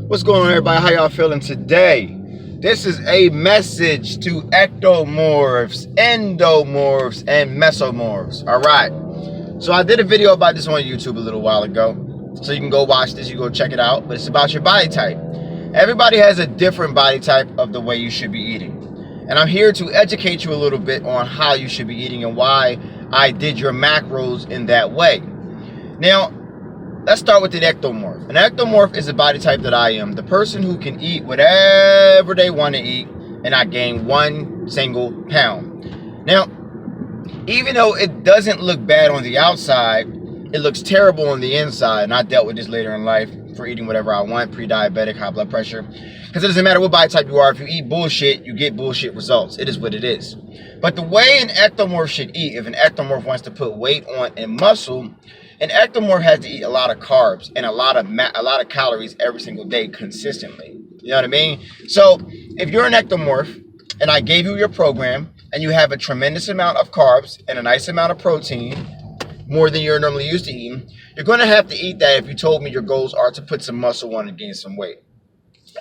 What's going on, everybody? How y'all feeling today? This is a message to ectomorphs, endomorphs, and mesomorphs. All right. So I did a video about this on YouTube a little while ago. So you can go watch this. You go check it out. But it's about your body type. Everybody has a different body type of the way you should be eating. And I'm here to educate you a little bit on how you should be eating and why I did your macros in that way. Now, let's start with the ectomorph. An ectomorph is a body type that I am. The person who can eat whatever they want to eat and not gain one single pound. Now, even though it doesn't look bad on the outside, it looks terrible on the inside. And I dealt with this later in life for eating whatever I want, pre-diabetic, high blood pressure. Because it doesn't matter what body type you are. If you eat bullshit, you get bullshit results. It is what it is. But the way an ectomorph should eat, if an ectomorph wants to put weight on and muscle, an ectomorph has to eat a lot of carbs and a lot of calories every single day consistently. You know what I mean? So if you're an ectomorph and I gave you your program and you have a tremendous amount of carbs and a nice amount of protein, more than you're normally used to eating, you're going to have to eat that if you told me your goals are to put some muscle on and gain some weight.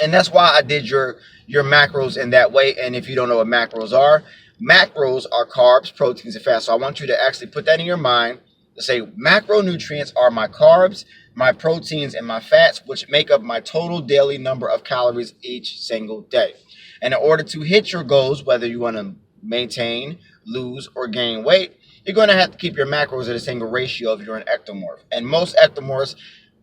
And that's why I did your macros in that way. And if you don't know what macros are carbs, proteins, and fats. So I want you to actually put that in your mind. To say macronutrients are my carbs, my proteins, and my fats, which make up my total daily number of calories each single day. And in order to hit your goals, whether you want to maintain, lose, or gain weight, you're going to have to keep your macros at a single ratio if you're an ectomorph. And most ectomorphs,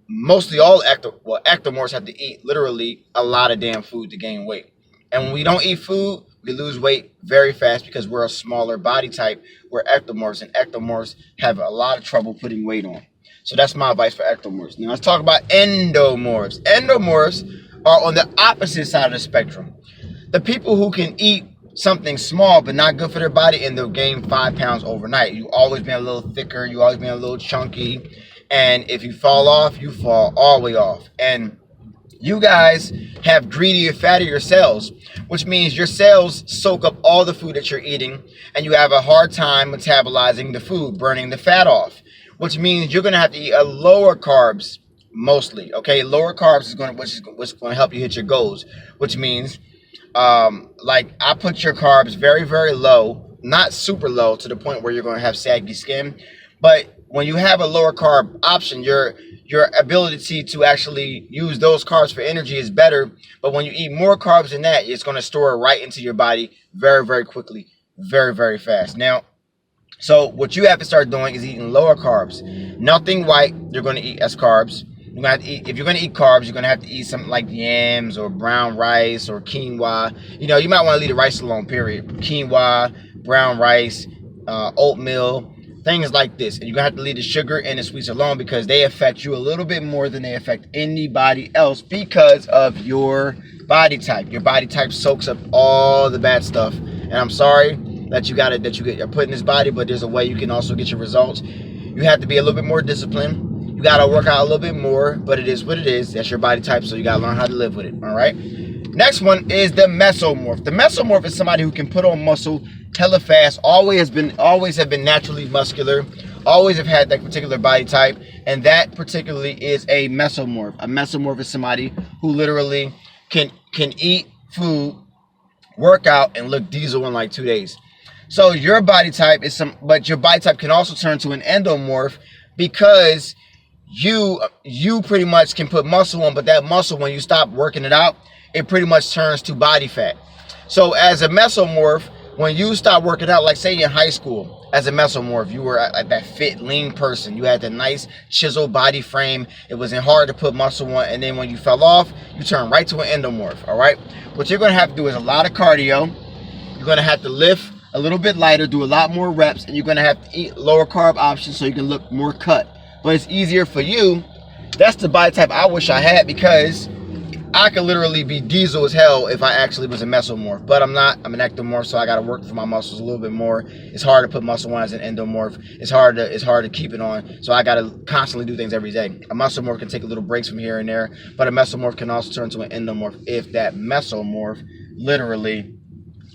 mostly all ectomorphs have to eat literally a lot of damn food to gain weight. And when we don't eat food, we lose weight very fast because we're a smaller body type. We're ectomorphs, and ectomorphs have a lot of trouble putting weight on. So that's my advice for ectomorphs. Now let's talk about endomorphs. Endomorphs are on the opposite side of the spectrum. The people who can eat something small but not good for their body and they'll gain 5 pounds overnight. You always been a little thicker, you always been a little chunky, and if you fall off, you fall all the way off. And you guys have greedier, fattier cells, which means your cells soak up all the food that you're eating, and you have a hard time metabolizing the food, burning the fat off, which means you're going to have to eat a lower carbs mostly. Okay, lower carbs is going to help you hit your goals, which means like I put your carbs very, very low, not super low to the point where you're going to have saggy skin, but when you have a lower carb option, your ability to actually use those carbs for energy is better. But when you eat more carbs than that, it's going to store right into your body very, very quickly, very, very fast. Now, so what you have to start doing is eating lower carbs. Nothing white you're going to eat as carbs. You're going to have to eat, if you're going to eat carbs, you're going to have to eat something like yams or brown rice or quinoa. You know, you might want to leave the rice alone, period. Quinoa, brown rice, oatmeal, things like this. And you're going to have to leave the sugar and the sweets alone because they affect you a little bit more than they affect anybody else because of your body type. Your body type soaks up all the bad stuff. And I'm sorry that you're put in this body, but there's a way you can also get your results. You have to be a little bit more disciplined. You got to work out a little bit more, but it is what it is. That's your body type, so you got to learn how to live with it, all right? Next one is the mesomorph. The mesomorph is somebody who can put on muscle hella fast, always have been naturally muscular, always have had that particular body type, and that particularly is a mesomorph. A mesomorph is somebody who literally can eat food, work out, and look diesel in like 2 days. So your body type is but your body type can also turn to an endomorph because you pretty much can put muscle on, but that muscle, when you stop working it out, it pretty much turns to body fat. So as a mesomorph, when you stop working out, like say in high school, as a mesomorph, you were that fit, lean person. You had the nice chiseled body frame. It wasn't hard to put muscle on. And then when you fell off, you turn right to an endomorph, all right? What you're going to have to do is a lot of cardio. You're going to have to lift a little bit lighter, do a lot more reps, and you're going to have to eat lower carb options so you can look more cut. But it's easier for you. That's the body type I wish I had because I could literally be diesel as hell if I actually was a mesomorph, but I'm not. I'm an ectomorph, so I got to work for my muscles a little bit more. It's hard to put muscle on as an endomorph. It's hard to keep it on, so I got to constantly do things every day. A mesomorph can take a little breaks from here and there, but a mesomorph can also turn to an endomorph if that mesomorph literally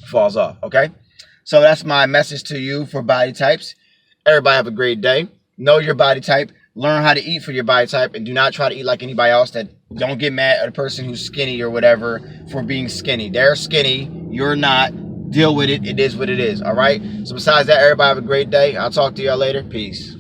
falls off, okay? So that's my message to you for body types. Everybody have a great day. Know your body type. Learn how to eat for your body type, and do not try to eat like anybody else. That don't get mad at a person who's skinny or whatever for being skinny. They're skinny, you're not. Deal with it. It is what it is. All right. So besides that, everybody have a great day. I'll talk to y'all later. Peace.